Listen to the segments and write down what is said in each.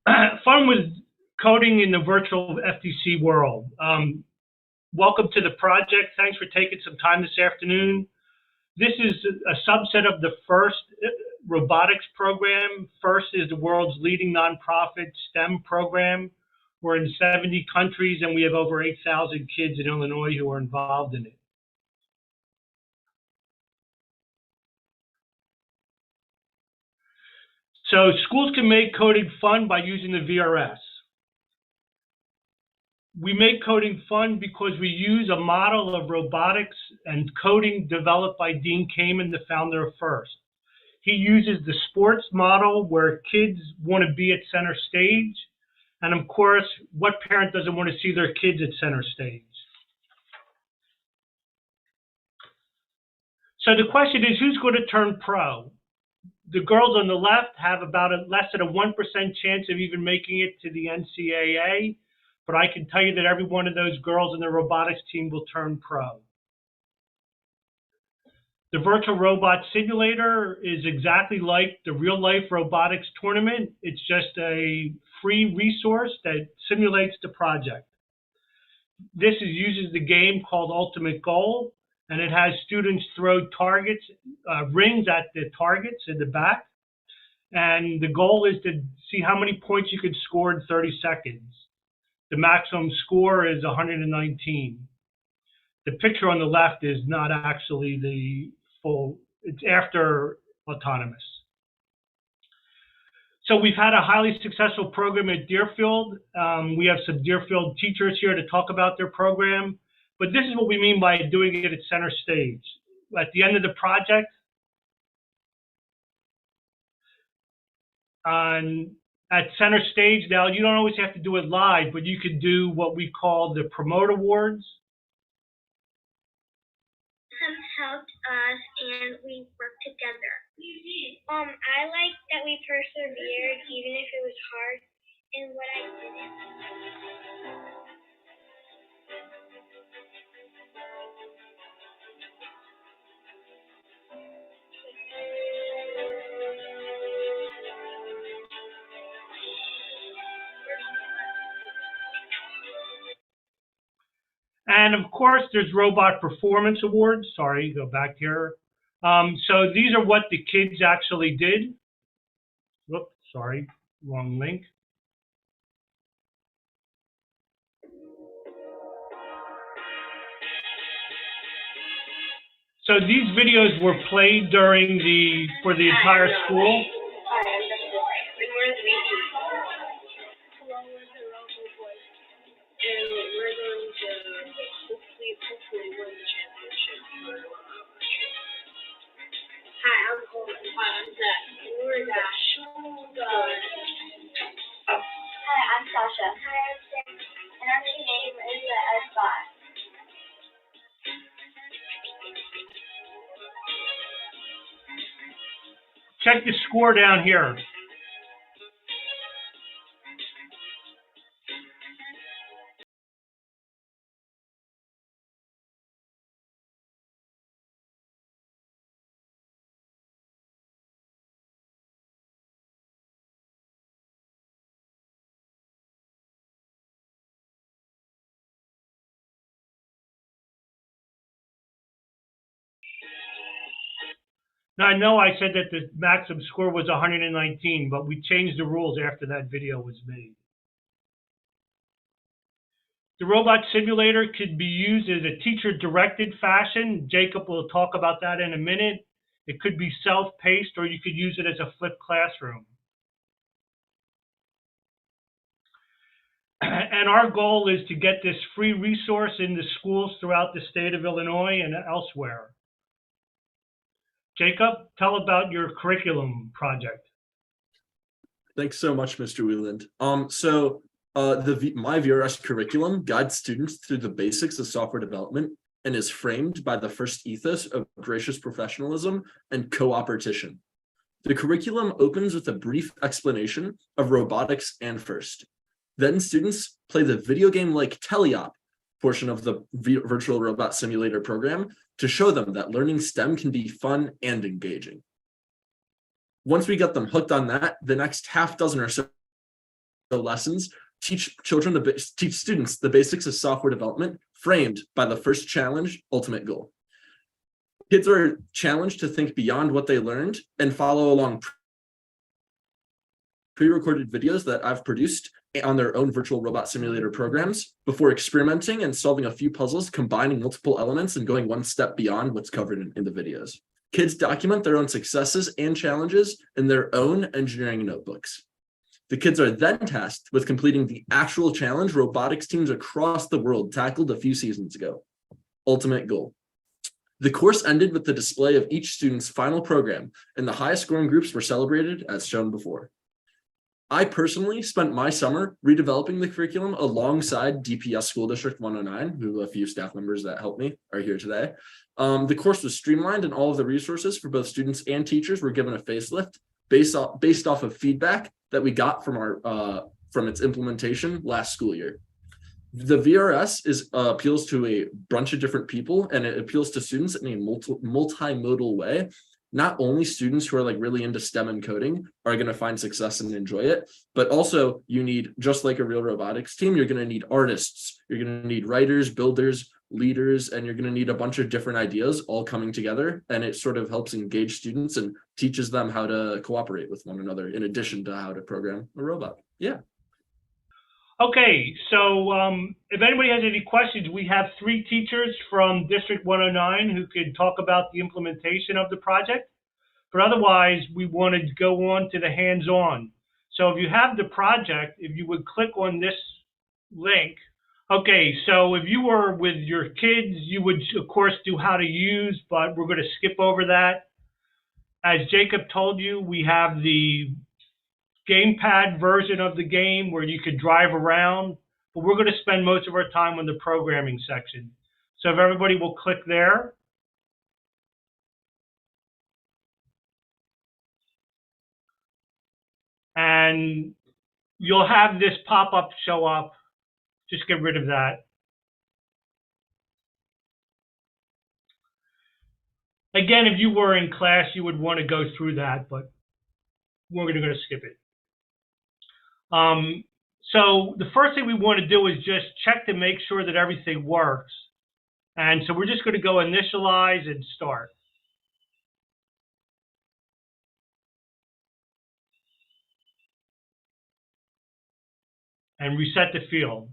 Fun with coding in the virtual FTC world. Welcome to the project. Thanks for taking some time this afternoon. This is a subset of the FIRST robotics program. FIRST is the world's leading nonprofit STEM program. We're in 70 countries and we have over 8,000 kids in Illinois who are involved in it. So schools can make coding fun by using the VRS. We make coding fun because we use a model of robotics and coding developed by Dean Kamen, the founder of FIRST. He uses the sports model where kids want to be at center stage. And of course, what parent doesn't want to see their kids at center stage? So the question is, who's going to turn pro? The girls on the left have about less than a 1% chance of even making it to the NCAA. But I can tell you that every one of those girls in the robotics team will turn pro. The virtual robot simulator is exactly like the real life robotics tournament. It's just a free resource that simulates the project. This uses the game called Ultimate Goal, and it has students throw targets, rings at the targets in the back. And the goal is to see how many points you could score in 30 seconds. The maximum score is 119. The picture on the left is not actually the full, it's after autonomous. So we've had a highly successful program at Deerfield. We have some Deerfield teachers here to talk about their program, but this is what we mean by doing it at center stage. At the end of the project, at center stage, now you don't always have to do it live, but you could do what we call the Promote Awards. Have helped us and we worked together. I like that we persevered even if it was hard, and what I didn't. And of course, there's Robot Performance Awards. Sorry, go back here. So these are what the kids actually did. Whoops, sorry, wrong link. So these videos were played during for the entire school. Hi, I'm Cole. Hi, I'm Zach. And we're Dash. Hi, I'm Sasha. Hi, I'm Sam. And our new name is the S-Bot. Check the score down here. Now, I know I said that the maximum score was 119, but we changed the rules after that video was made. The robot simulator could be used as a teacher-directed fashion. Jacob will talk about that in a minute. It could be self-paced, or you could use it as a flipped classroom. And our goal is to get this free resource into schools throughout the state of Illinois and elsewhere. Jacob, tell about your curriculum project. Thanks so much, Mr. Weiland. My VRS curriculum guides students through the basics of software development and is framed by the FIRST ethos of gracious professionalism and cooperation. The curriculum opens with a brief explanation of robotics and FIRST. Then students play the video game-like teleop portion of the virtual robot simulator program to show them that learning STEM can be fun and engaging. Once we get them hooked on that, the next half dozen or so lessons teach students the basics of software development, framed by the first challenge, ultimate goal. Kids are challenged to think beyond what they learned and follow along pre-recorded videos that I've produced on their own virtual robot simulator programs before experimenting and solving a few puzzles, combining multiple elements and going one step beyond what's covered in the videos. Kids document their own successes and challenges in their own engineering notebooks. The kids are then tasked with completing the actual challenge robotics teams across the world tackled a few seasons ago. Ultimate goal. The course ended with the display of each student's final program, and the highest scoring groups were celebrated as shown before. I personally spent my summer redeveloping the curriculum alongside DPS School District 109, who a few staff members that helped me are here today. The course was streamlined and all of the resources for both students and teachers were given a facelift based off of feedback that we got from its implementation last school year. The VRS appeals to a bunch of different people, and it appeals to students in a multimodal way. Not only students who are like really into STEM and coding are going to find success and enjoy it, but also you need, just like a real robotics team, you're going to need artists, you're going to need writers, builders, leaders, and you're going to need a bunch of different ideas all coming together. And it sort of helps engage students and teaches them how to cooperate with one another in addition to how to program a robot. Yeah. Okay, so if anybody has any questions, we have 3 teachers from District 109 who could talk about the implementation of the project. But otherwise, we want to go on to the hands-on. So if you have the project, if you would click on this link. Okay, so if you were with your kids, you would, of course, do how to use, but we're going to skip over that. As Jacob told you, we have the gamepad version of the game where you could drive around, but we're going to spend most of our time on the programming section. So if everybody will click there. And you'll have this pop-up show up. Just get rid of that. Again, if you were in class, you would want to go through that, but we're going to skip it. So the first thing we want to do is just check to make sure that everything works. And so we're just going to go initialize and start. And reset the field.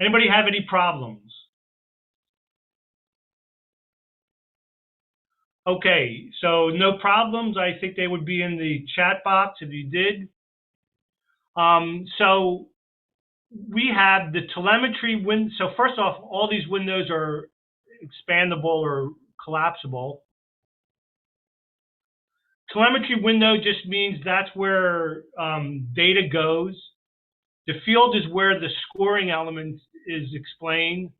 Anybody have any problems? Okay, so no problems. I think they would be in the chat box if you did. So we have the telemetry window. So first off, all these windows are expandable or collapsible. Telemetry window just means that's where data goes. The field is where the scoring element is explained.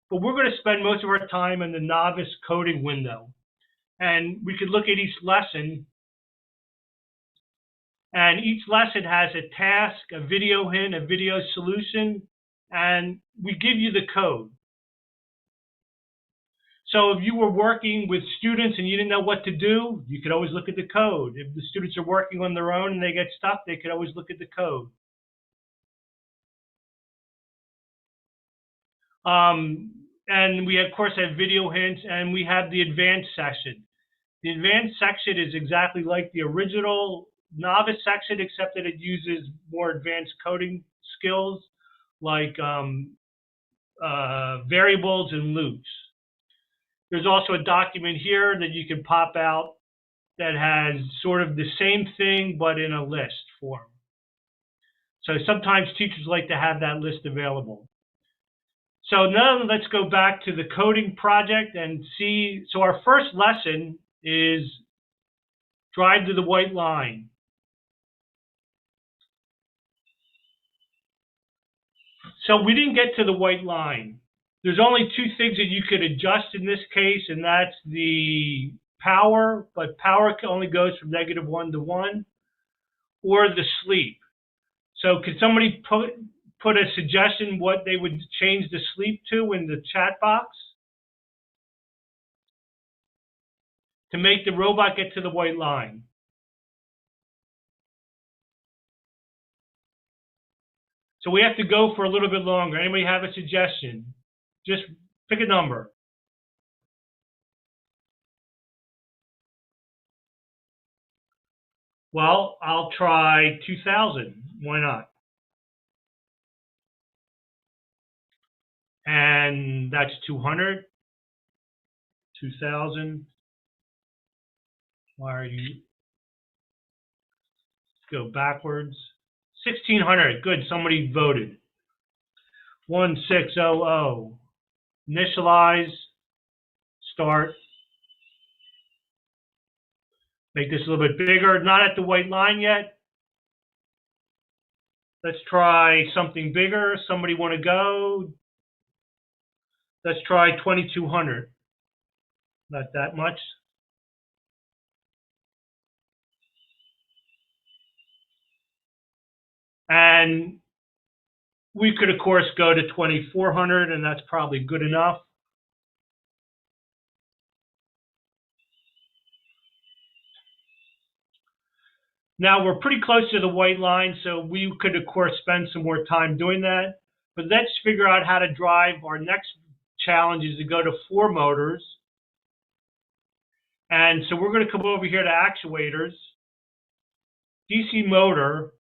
But we're going to spend most of our time in the novice coding window. And we could look at each lesson. And each lesson has a task, a video hint, a video solution, and we give you the code. So if you were working with students and you didn't know what to do, you could always look at the code. If the students are working on their own and they get stuck, they could always look at the code. And we, of course, have video hints, and we have the advanced section. The advanced section is exactly like the original novice section, except that it uses more advanced coding skills like variables and loops. There's also a document here that you can pop out that has sort of the same thing, but in a list form. So sometimes teachers like to have that list available. So now let's go back to the coding project and see. So our first lesson is drive to the white line. So we didn't get to the white line. There's only 2 things that you could adjust in this case, and that's the power, but power only goes from -1 to 1, or the sleep. So could somebody put a suggestion what they would change the sleep to in the chat box to make the robot get to the white line? So we have to go for a little bit longer. Anybody have a suggestion? Just pick a number. Well, I'll try 2,000. Why not? And that's 200. 2,000. Why are you? Go backwards. 1,600. Good. Somebody voted. 1600. Initialize. Start. Make this a little bit bigger. Not at the white line yet. Let's try something bigger. Somebody want to go? Let's try 2,200. Not that much. And we could, of course, go to 2,400, and that's probably good enough. Now, we're pretty close to the white line, so we could, of course, spend some more time doing that. But let's figure out how to drive. Our next challenge is to go to 4 motors. And so we're going to come over here to actuators, DC motor,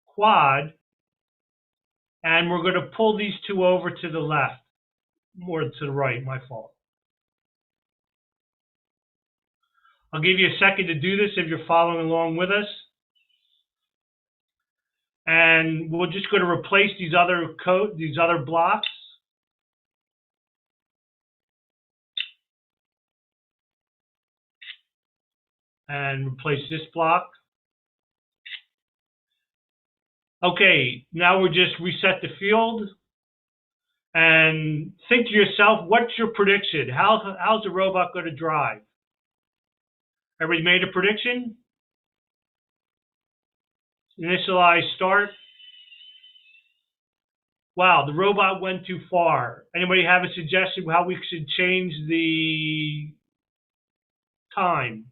quad, and we're going to pull these 2 over to the left, more to the right, my fault. I'll give you a second to do this if you're following along with us. And we're just going to replace these other blocks. And replace this block. Okay, now we'll just reset the field. And think to yourself, what's your prediction? How's the robot going to drive? Everybody made a prediction? Initialize, start. Wow, the robot went too far. Anybody have a suggestion how we should change the time?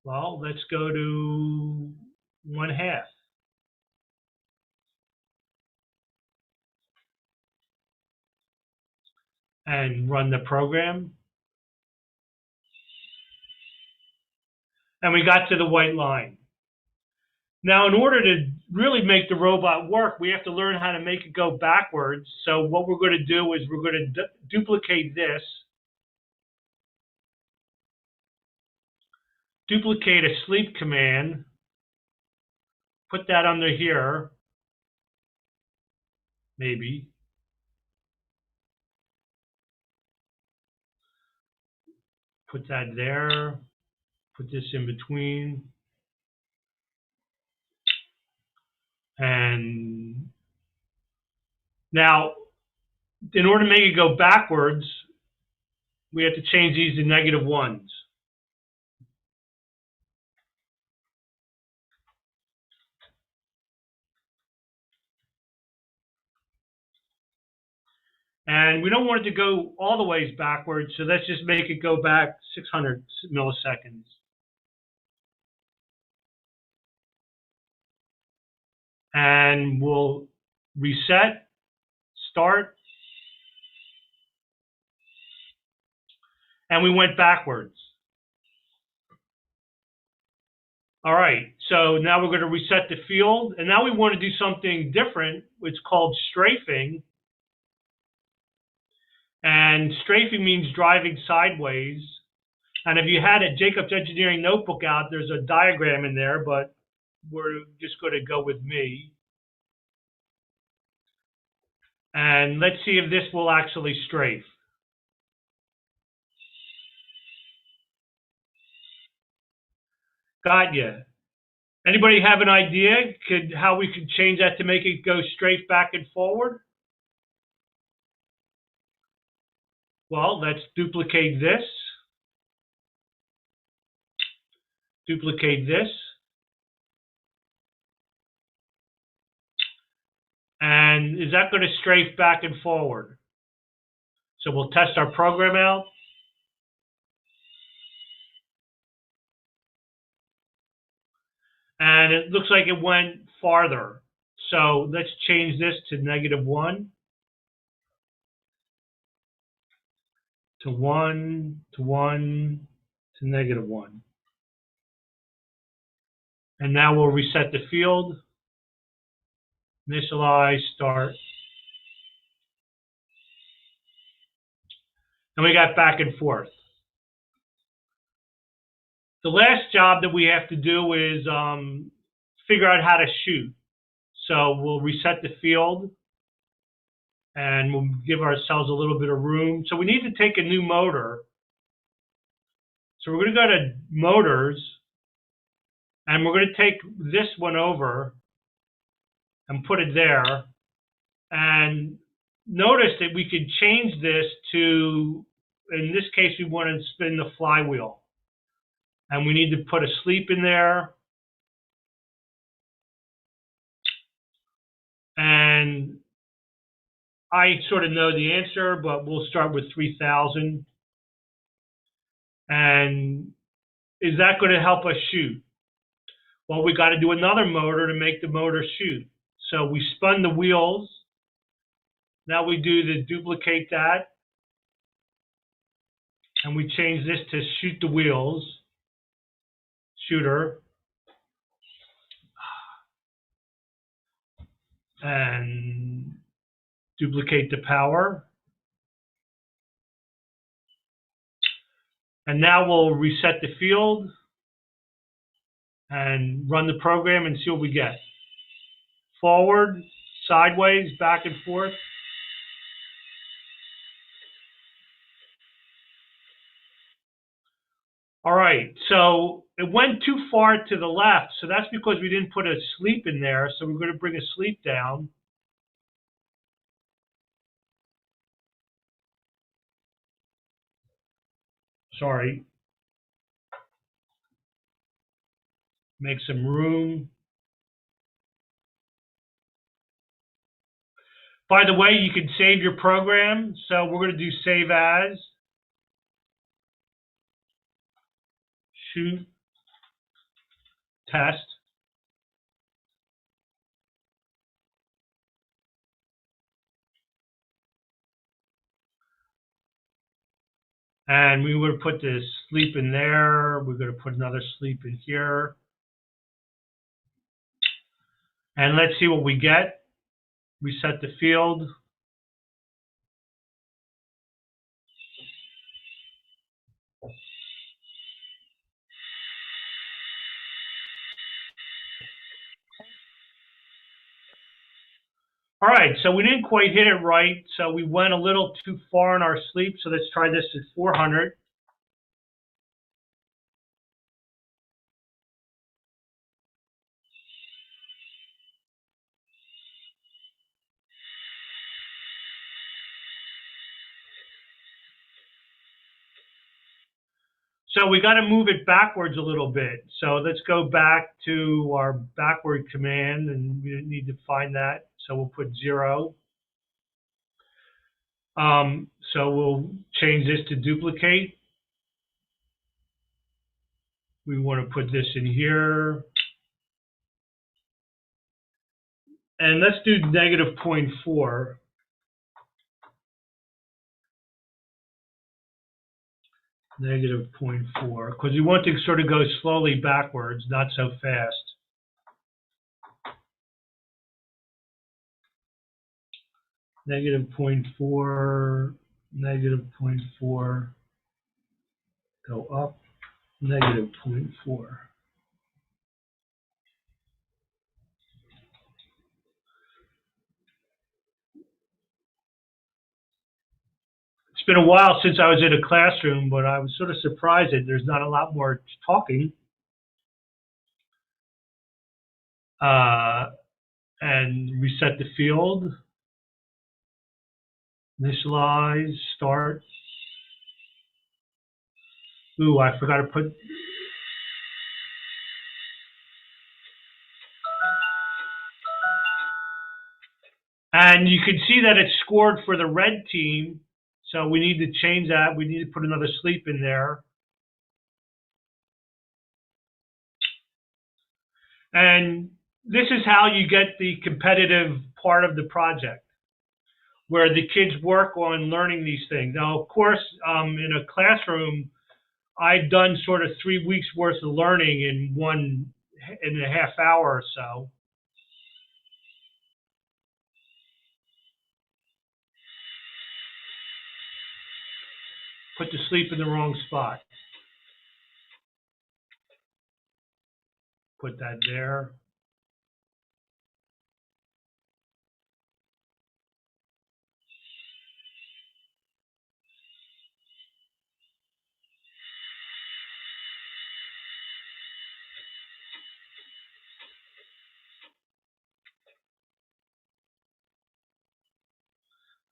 Well, let's go to 1/2. And run the program. And we got to the white line. Now, in order to really make the robot work, we have to learn how to make it go backwards. So what we're going to do is we're going to duplicate this. Duplicate a sleep command. Put that under here. Maybe. Put that there. Put this in between. And now, in order to make it go backwards, we have to change these to -1s. And we don't want it to go all the ways backwards, so let's just make it go back 600 milliseconds. And we'll reset, start, and we went backwards. All right, so now we're going to reset the field, and now we want to do something different. It's called strafing. And strafing means driving sideways. And if you had a Jacobs Engineering notebook out, there's a diagram in there, but we're just going to go with me. And let's see if this will actually strafe. Got you. Anybody have an idea how we could change that to make it go straight back and forward? Well, let's duplicate this. Duplicate this. And is that going to strafe back and forward? So we'll test our program out. And it looks like it went farther. So let's change this to -1, to 1, to 1, to -1. And now we'll reset the field, initialize, start. And we got back and forth. The last job that we have to do is figure out how to shoot. So we'll reset the field and we'll give ourselves a little bit of room. So we need to take a new motor. So we're going to go to motors and we're going to take this one over and put it there. And notice that we can change this to, in this case, we want to spin the flywheel. And we need to put a sleep in there. And I sort of know the answer, but we'll start with 3,000. And is that going to help us shoot? Well, we got to do another motor to make the motor shoot. So we spun the wheels. Now we do the duplicate that. And we change this to shoot the wheels. Shooter. And duplicate the power. And now we'll reset the field and run the program and see what we get. Forward, sideways, back and forth. All right, so it went too far to the left, so that's because we didn't put a sleep in there, so we're going to bring a sleep down. Sorry. Make some room. By the way, you can save your program, so we're going to do save as. Shoot. Test. And we would put this sleep in there. We're going to put another sleep in here. And let's see what we get. Reset the field. All right, so we didn't quite hit it right, so we went a little too far in our sleep, so let's try this at 400. So we got to move it backwards a little bit. So let's go back to our backward command, and we need to find that. So we'll put 0. So we'll change this to duplicate. We want to put this in here. And let's do -0.4. -0.4, because we want to sort of go slowly backwards, not so fast. -0.4, -0.4, go up, -0.4. It's been a while since I was in a classroom, but I was sort of surprised that there's not a lot more talking. And reset the field. Initialize, start. Ooh, I forgot to put. And you can see that it scored for the red team. So we need to change that. We need to put another sleep in there. And this is how you get the competitive part of the project, where the kids work on learning these things. Now, of course, in a classroom, I've done sort of 3 weeks worth of learning in 1.5 hours or so. Put the sleep in the wrong spot. Put that there.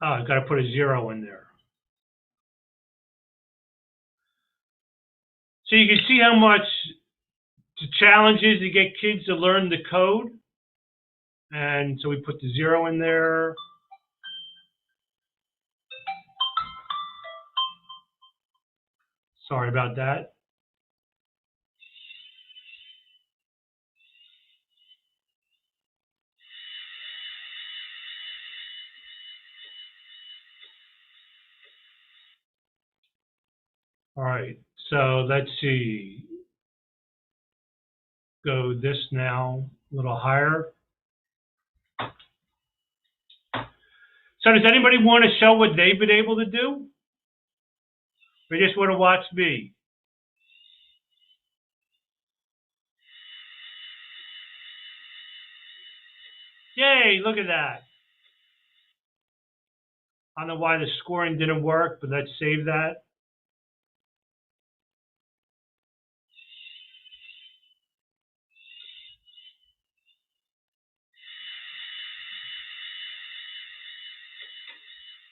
Oh, I've got to put a 0 in there. So you can see how much the challenge is to get kids to learn the code. And so we put the 0 in there. Sorry about that. All right, so let's see. Go this now, a little higher. So does anybody want to show what they've been able to do? Or just want to watch me? Yay, look at that. I don't know why the scoring didn't work, but let's save that.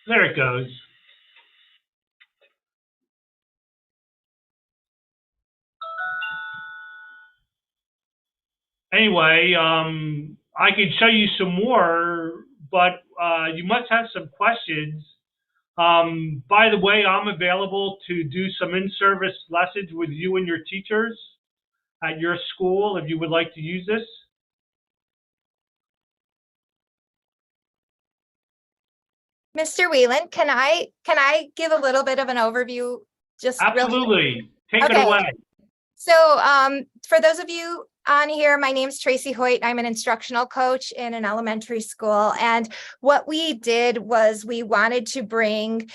There it goes. Anyway, I can show you some more, but you must have some questions. By the way, I'm available to do some in-service lessons with you and your teachers at your school if you would like to use this. Mr. Weiland, can I give a little bit of an overview? Just absolutely. Take it away. So for those of you on here, my name's Tracy Hoyt. I'm an instructional coach in an elementary school. And what we did was we wanted to bring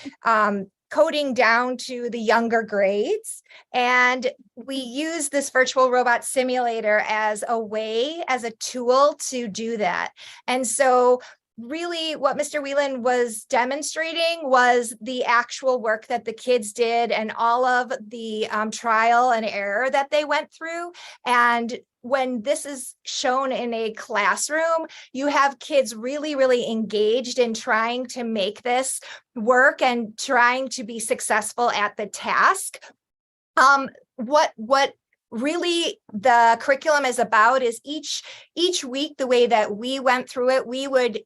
coding down to the younger grades. And we use this virtual robot simulator as a tool to do that. And so really what Mr. Weiland was demonstrating was the actual work that the kids did and all of the trial and error that they went through. And when this is shown in a classroom, you have kids really, really engaged in trying to make this work and trying to be successful at the task. What really the curriculum is about is each week, the way that we went through it, we would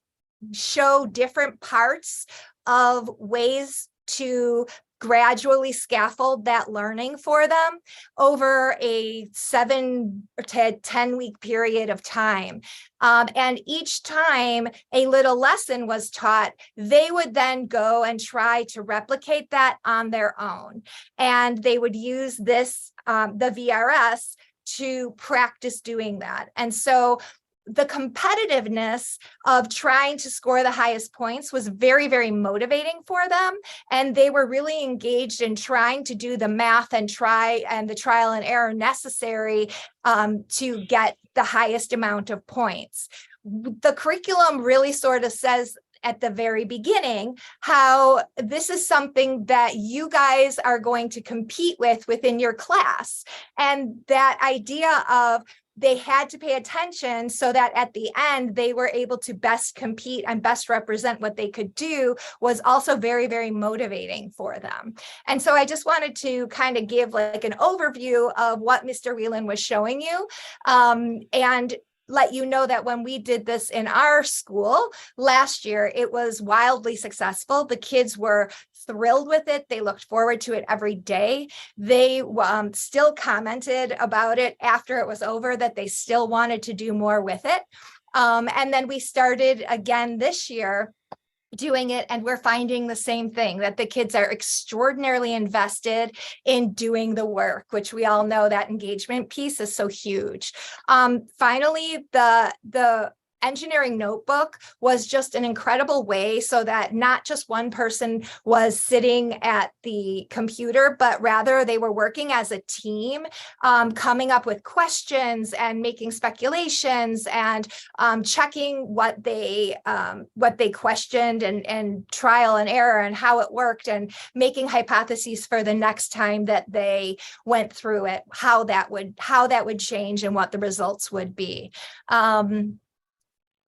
show different parts of ways to gradually scaffold that learning for them over a 7 to 10 week period of time. And each time a little lesson was taught, they would then go and try to replicate that on their own. And they would use this, the VRS, to practice doing that. And so the competitiveness of trying to score the highest points was very, very motivating for them. And they were really engaged in trying to do the math and the trial and error necessary to get the highest amount of points. The curriculum really sort of says at the very beginning how this is something that you guys are going to compete with within your class. And that idea of they had to pay attention so that at the end they were able to best compete and best represent what they could do was also very, very motivating for them. And so I just wanted to kind of give like an overview of what Mr. Weiland was showing you. And let you know that when we did this in our school last year, it was wildly successful. The kids were thrilled with it. They looked forward to it every day. They still commented about it after it was over, that they still wanted to do more with it. And then we started again this year doing it, and we're finding the same thing, that the kids are extraordinarily invested in doing the work, which we all know that engagement piece is so huge. Finally, the engineering notebook was just an incredible way so that not just one person was sitting at the computer, but rather they were working as a team, coming up with questions and making speculations and checking what they questioned, and trial and error and how it worked, and making hypotheses for the next time that they went through it, how that would change and what the results would be.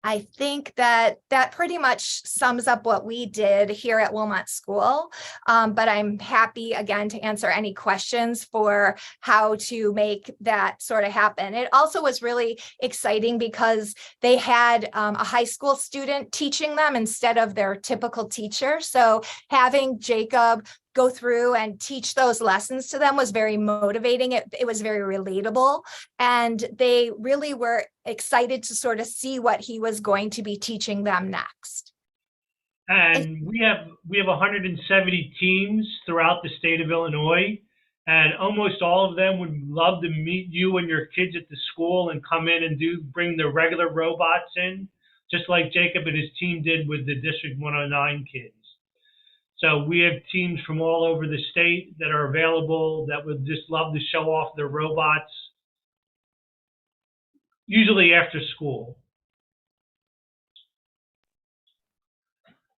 I think that pretty much sums up what we did here at Wilmot School, but I'm happy again to answer any questions for how to make that sort of happen. It also was really exciting because they had a high school student teaching them instead of their typical teacher. So having Jacob go through and teach those lessons to them was very motivating. It was very relatable, and they really were excited to sort of see what he was going to be teaching them next. And we have 170 teams throughout the state of Illinois, and almost all of them would love to meet you and your kids at the school and come in and bring the regular robots in, just like Jacob and his team did with the District 109 kids. So we have teams from all over the state that are available that would just love to show off their robots, usually after school.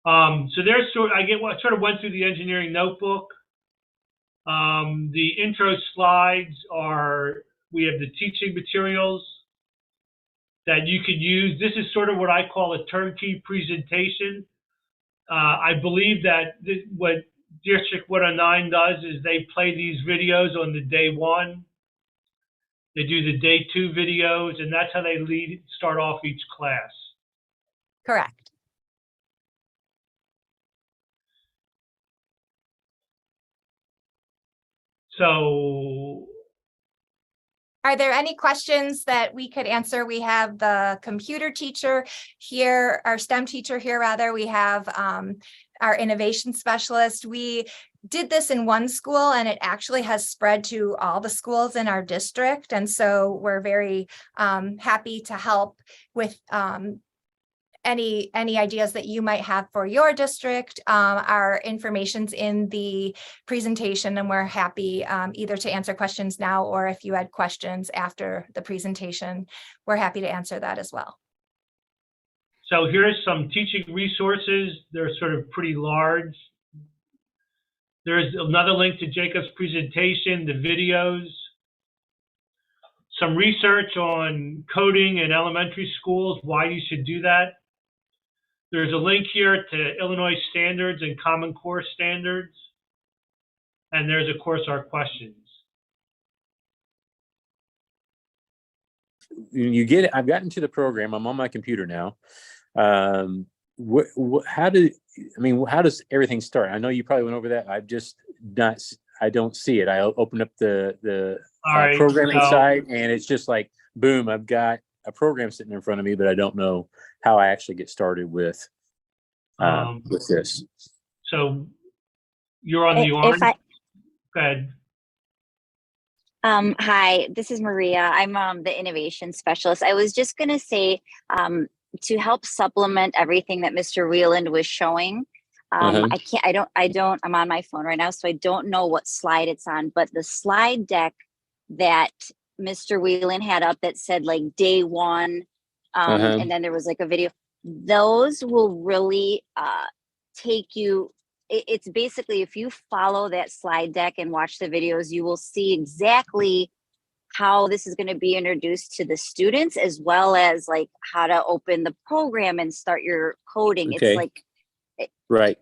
So there's I sort of went through the engineering notebook. The intro slides we have the teaching materials that you could use. This is sort of what I call a turnkey presentation. I believe that what District 109 does is they play these videos on the day one. They do the day two videos, and that's how they start off each class. Correct. So, are there any questions that we could answer? We have the computer teacher here, our STEM teacher here, rather. We have our innovation specialist. We did this in one school, and it actually has spread to all the schools in our district. And so we're very happy to help with any ideas that you might have for your district. Our information's in the presentation, and we're happy either to answer questions now, or if you had questions after the presentation, we're happy to answer that as well. So here's some teaching resources. They're sort of pretty large. There's another link to Jacob's presentation, the videos, some research on coding in elementary schools, why you should do that. There's a link here to Illinois standards and Common Core standards. And there's, of course, our questions. I've gotten to the program. I'm on my computer now. How does everything start? I know you probably went over that. I don't see it. I opened up the programming site, and it's just like, boom, I've got a program sitting in front of me, but I don't know how I actually get started with this. So you're on the orange. Go ahead. Hi, this is Maria. I'm the innovation specialist. I was just going to say, to help supplement everything that Mr. Weiland was showing, I'm on my phone right now, so I don't know what slide it's on, but the slide deck that Mr. Weiland had up that said like day one, and then there was like a video, those will really take you. It's basically, if you follow that slide deck and watch the videos, you will see exactly how this is going to be introduced to the students, as well as like how to open the program and start your coding. Okay. It's like, right.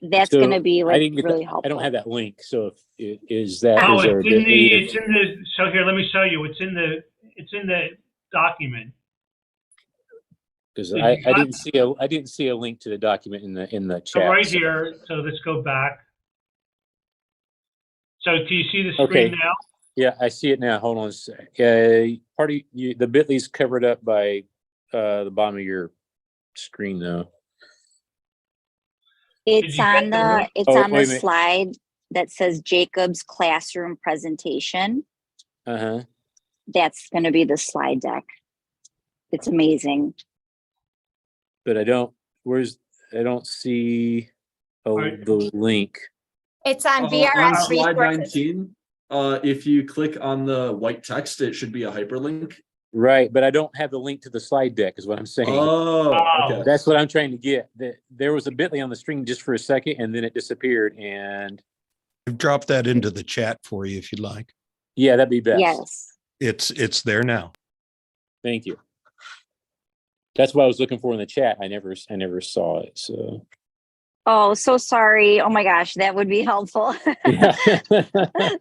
That's going to be like really helpful. I don't have that link. So it's in the, so here, let me show you. It's in the document. Because I didn't see a link to the document in the chat. So right here, so let's go back. So do you see the screen now? Yeah, I see it now. Hold on a sec. The bit.ly.'s covered up by the bottom of your screen though. It's on the slide that says Jacob's classroom presentation. That's going to be the slide deck. It's amazing. But I don't see the link. It's on VRS on slide resources. 19. If you click on the white text, it should be a hyperlink. Right, but I don't have the link to the slide deck is what I'm saying. Oh, okay. That's what I'm trying to get. There was a bit.ly on the screen just for a second and then it disappeared, and I've dropped that into the chat for you if you'd like. Yeah, that'd be best. Yes. It's there now. Thank you. That's what I was looking for in the chat. I never saw it. So. Oh, so sorry. Oh my gosh, that would be helpful. Yeah.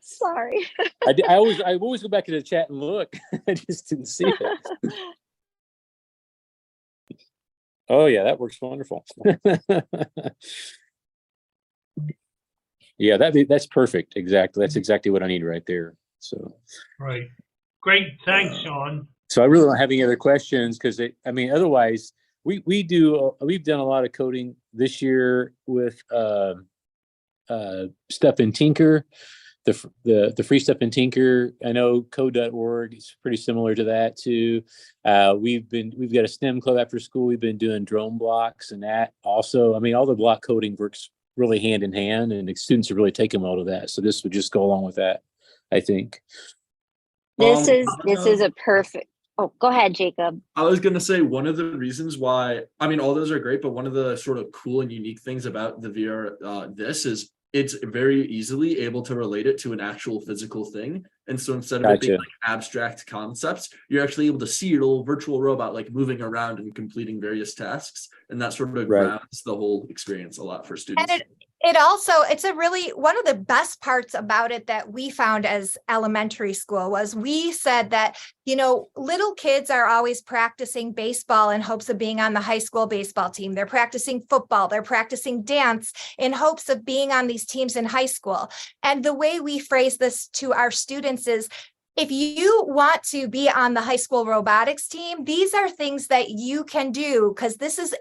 Sorry. I always go back to the chat and look. I just didn't see it. Oh yeah, that works wonderful. Yeah, that's perfect. Exactly. That's exactly what I need right there. So. Right. Great. Thanks, Sean. So I really don't have any other questions because otherwise we've done a lot of coding this year with Stuff in Tinker, the free Stuff in Tinker. I know code.org is pretty similar to that too. We've got a STEM club after school. We've been doing drone blocks and that also. All the block coding works really hand in hand, and the students are really taking hold of that. So this would just go along with that, I think. This is a perfect. Oh, go ahead, Jacob. I was going to say one of the reasons why, all those are great, but one of the sort of cool and unique things about the VR, this is it's very easily able to relate it to an actual physical thing. And so instead of it being like abstract concepts, you're actually able to see your little virtual robot like moving around and completing various tasks. And that sort of grounds the whole experience a lot for students. And it's a really, one of the best parts about it that we found as elementary school was we said that, little kids are always practicing baseball in hopes of being on the high school baseball team. They're practicing football, they're practicing dance in hopes of being on these teams in high school. And the way we phrase this to our students is, if you want to be on the high school robotics team, these are things that you can do, because this is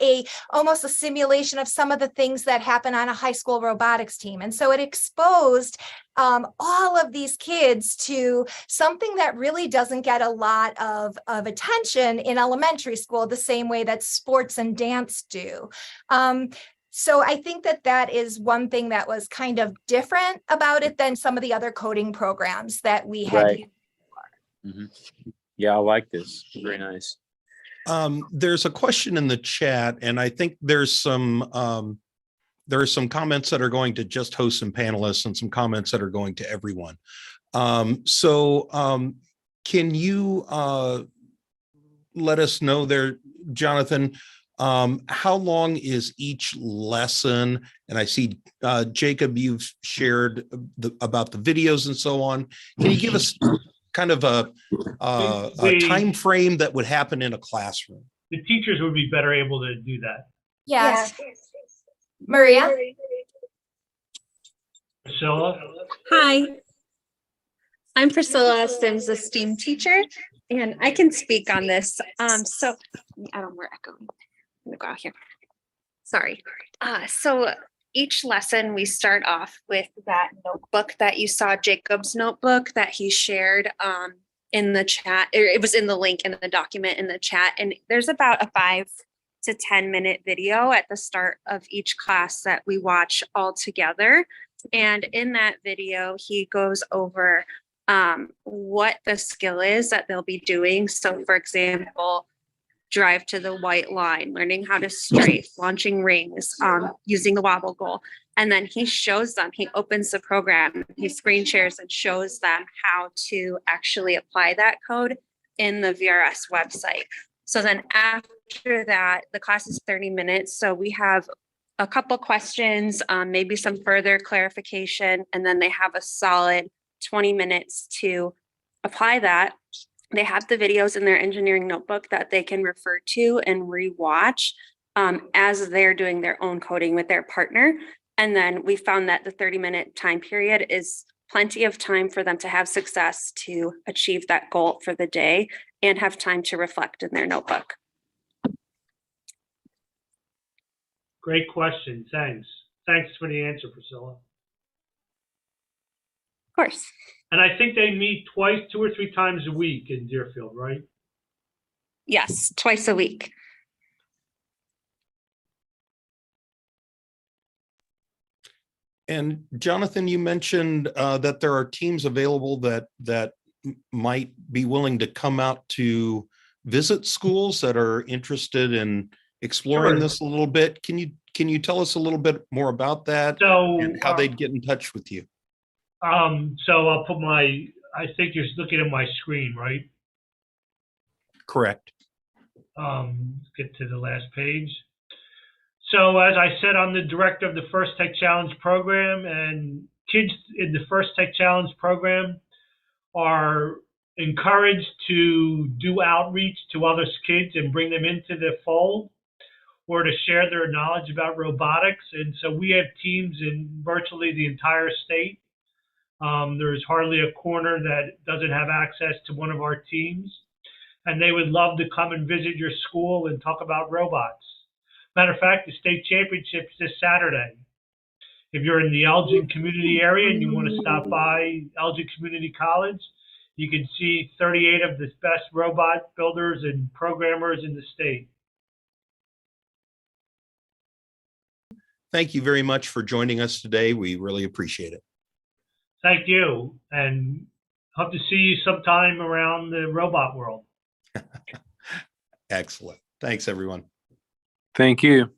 almost a simulation of some of the things that happen on a high school robotics team. And so it exposed all of these kids to something that really doesn't get a lot of attention in elementary school, the same way that sports and dance do. So I think that is one thing that was kind of different about it than some of the other coding programs that we had. Right. Mm-hmm. Yeah, I like this. Very nice. There's a question in the chat, and I think there are some comments that are going to just hosts and panelists, and some comments that are going to everyone. So can you let us know there, Jonathan, how long is each lesson? And I see, Jacob, you've shared about the videos and so on. Can you give us kind of a time frame that would happen in a classroom? The teachers would be better able to do that. Yes. Maria? Priscilla? Hi. I'm Priscilla, Sims, a STEAM teacher, and I can speak on this. So I don't we're echoing. I'm gonna go out here. Sorry. So each lesson we start off with that notebook that you saw, Jacob's notebook that he shared in the chat, or it was in the link in the document in the chat. And there's about a 5 to 10 minute video at the start of each class that we watch all together. And in that video, he goes over what the skill is that they'll be doing. So for example, drive to the white line, learning how to strafe, launching rings, using the wobble goal. And then he shows them, he opens the program, he screen shares and shows them how to actually apply that code in the VRS website. So then after that, the class is 30 minutes. So we have a couple questions, maybe some further clarification, and then they have a solid 20 minutes to apply that. They have the videos in their engineering notebook that they can refer to and rewatch as they're doing their own coding with their partner. And then we found that the 30-minute time period is plenty of time for them to have success to achieve that goal for the day and have time to reflect in their notebook. Great question. Thanks. Thanks for the answer, Priscilla. Of course. And I think they meet twice, 2 or 3 times a week in Deerfield, right? Yes, twice a week. And Jonathan, you mentioned that there are teams available that might be willing to come out to visit schools that are interested in exploring this a little bit. Can you tell us a little bit more about that and how they'd get in touch with you? So I'll put I think you're looking at my screen, right? Correct. Let's get to the last page. So as I said, I'm the director of the First Tech Challenge program, and kids in the First Tech Challenge program are encouraged to do outreach to other kids and bring them into the fold or to share their knowledge about robotics. And so we have teams in virtually the entire state. There's hardly a corner that doesn't have access to one of our teams, and they would love to come and visit your school and talk about robots. Matter of fact, the state championship's this Saturday. If you're in the Elgin community area and you want to stop by Elgin Community College, you can see 38 of the best robot builders and programmers in the state. Thank you very much for joining us today. We really appreciate it. Thank you, and hope to see you sometime around the robot world. Excellent. Thanks, everyone. Thank you.